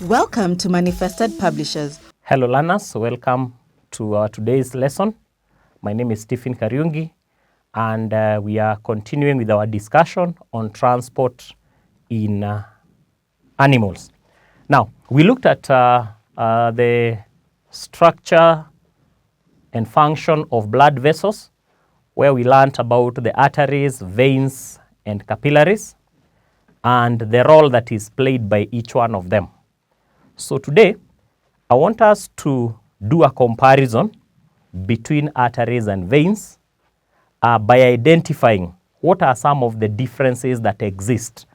Welcome to Manifested Publishers. Hello learners, welcome to our today's lesson. My name is Stephen Kariungi and we are continuing with our discussion on transport in animals. Now, we looked at the structure and function of blood vessels, where we learned about the arteries, veins, and capillaries, and the role that is played by each one of them. So today, I want us to do a comparison between arteries and veins by identifying what are some of the differences that exist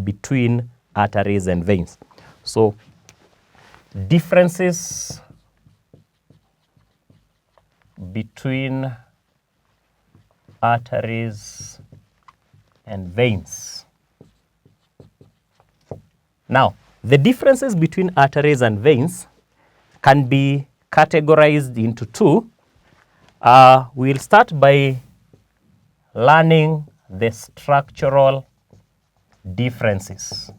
between arteries and veins. So, differences between arteries and veins. Now, the differences between arteries and veins can be categorized into two. We'll start by learning the structural differences.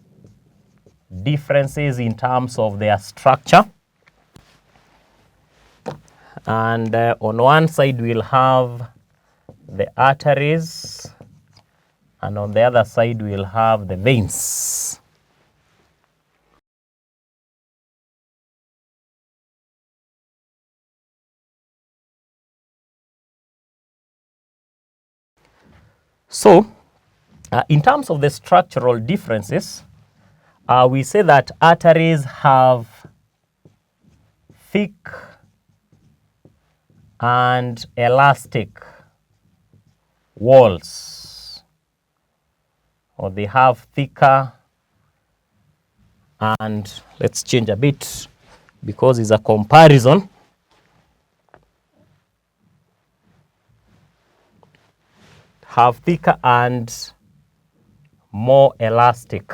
Differences in terms of their structure. And on one side we'll have the arteries, and on the other side we'll have the veins. So, in terms of the structural differences, we say that arteries have thick and elastic walls, or they have thicker, and let's change a bit because it's a comparison. Have thicker and more elastic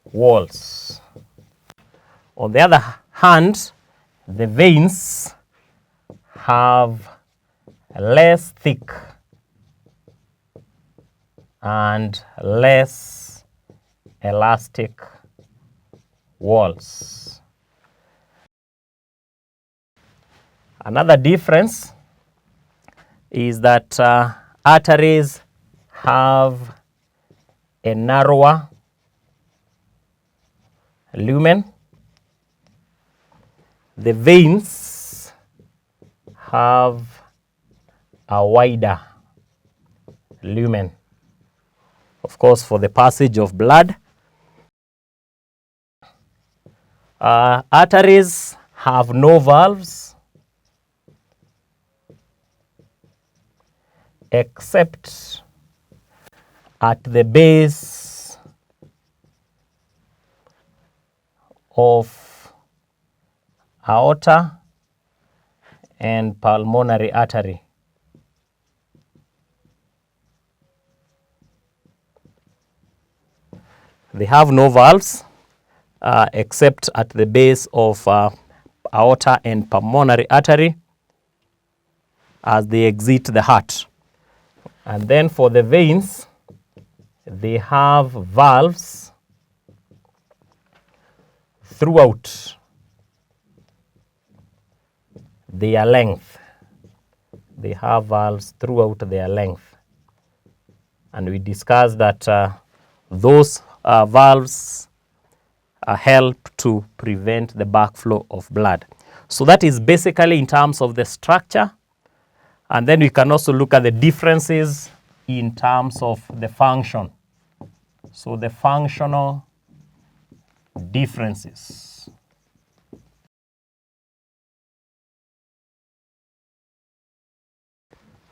walls. On the other hand, the veins have less thick and less elastic walls. Another difference is that arteries have a narrower lumen. The veins have a wider lumen, of course, for the passage of blood. Arteries have no valves except at the base of aorta and pulmonary artery. They have no valves except at the base of aorta and pulmonary artery as they exit the heart. And then for the veins, they have valves throughout their length. They have valves throughout their length. And we discussed that those valves help to prevent the backflow of blood. So that is basically in terms of the structure. And then we can also look at the differences in terms of the function. So the functional differences.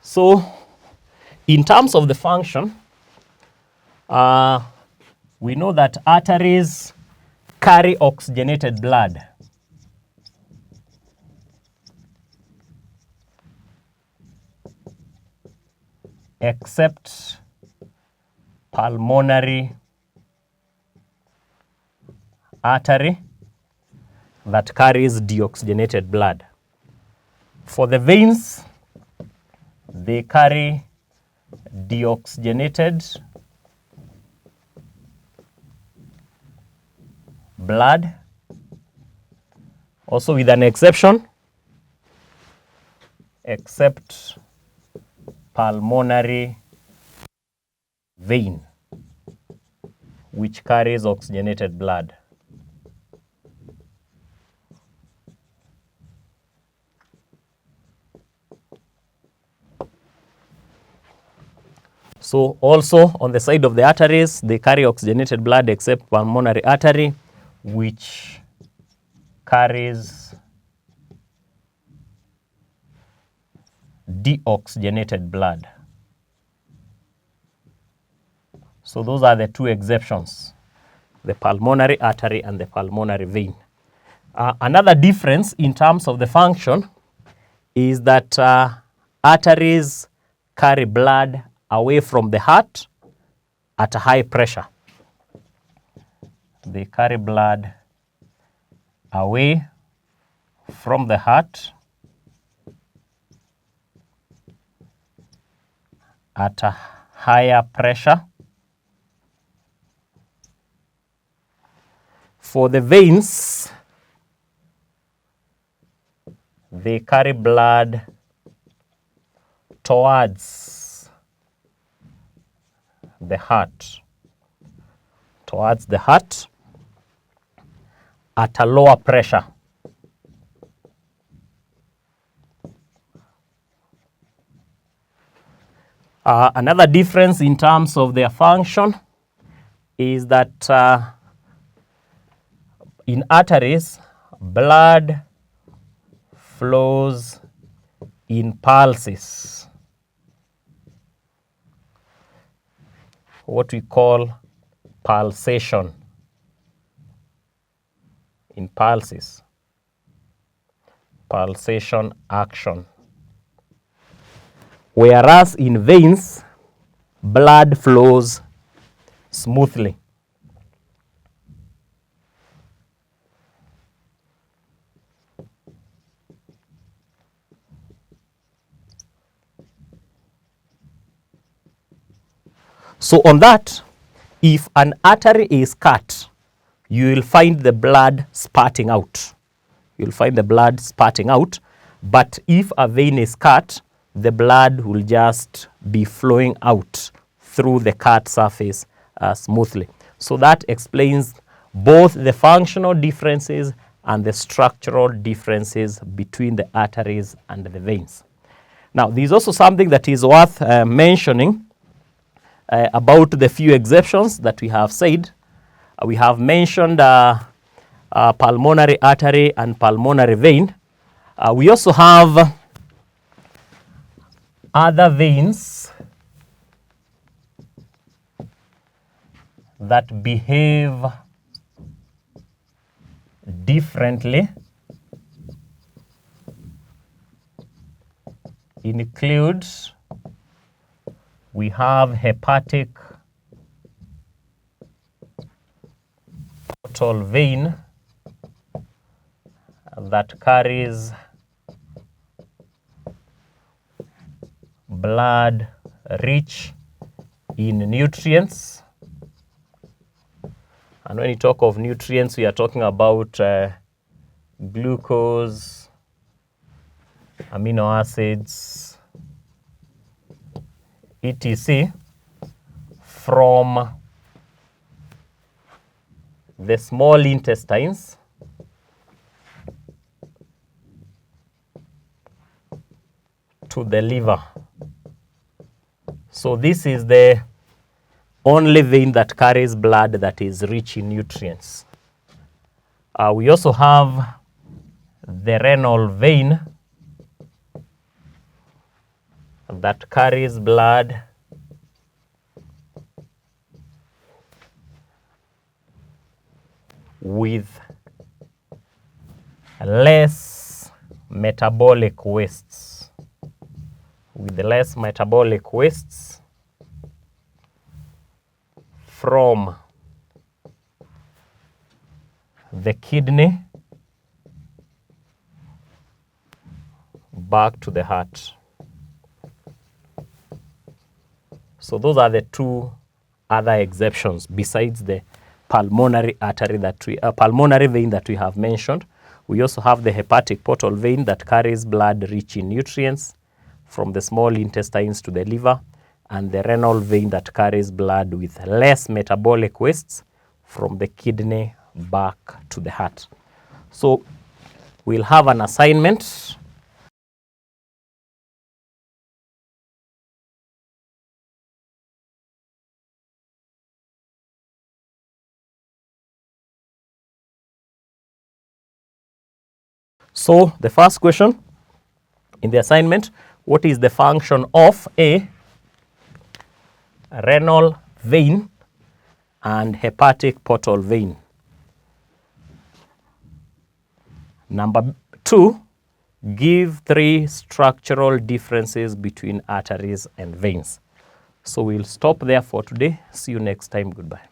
So in terms of the function, we know that arteries carry oxygenated blood. Except pulmonary artery that carries deoxygenated blood. For the veins, they carry deoxygenated blood, also with an exception, except pulmonary vein, which carries oxygenated blood. So also on the side of the arteries, they carry oxygenated blood except pulmonary artery, which carries deoxygenated blood. So those are the two exceptions, the pulmonary artery and the pulmonary vein. Another difference in terms of the function is that arteries carry blood away from the heart at a high pressure. They carry blood away from the heart at a higher pressure. For the veins, they carry blood towards the heart, at a lower pressure. Another difference in terms of their function is that in arteries, blood flows in pulses, what we call pulsation, in pulses, pulsation action. Whereas in veins, blood flows smoothly. So on that, if an artery is cut, you will find the blood spurting out. You'll find the blood spurting out. But if a vein is cut, the blood will just be flowing out through the cut surface smoothly. So that explains both the functional differences and the structural differences between the arteries and the veins. Now, there's also something that is worth mentioning about the few exceptions that we have said. We have mentioned pulmonary artery and pulmonary vein. We also have other veins that behave differently. Includes, we have hepatic portal vein that carries blood rich in nutrients. And when you talk of nutrients, we are talking about glucose, amino acids, etc. from the small intestines to the liver. So this is the only vein that carries blood that is rich in nutrients. We also have the renal vein that carries blood with less metabolic wastes. From the kidney back to the heart. So those are the two other exceptions besides the pulmonary artery pulmonary vein that we have mentioned. We also have the hepatic portal vein that carries blood rich in nutrients from the small intestines to the liver, and the renal vein that carries blood with less metabolic wastes from the kidney back to the heart. So we'll have an assignment. So the first question in the assignment, what is the function of a renal vein and hepatic portal vein? Number 2, give 3 structural differences between arteries and veins. So we'll stop there for today. See you next time. Goodbye.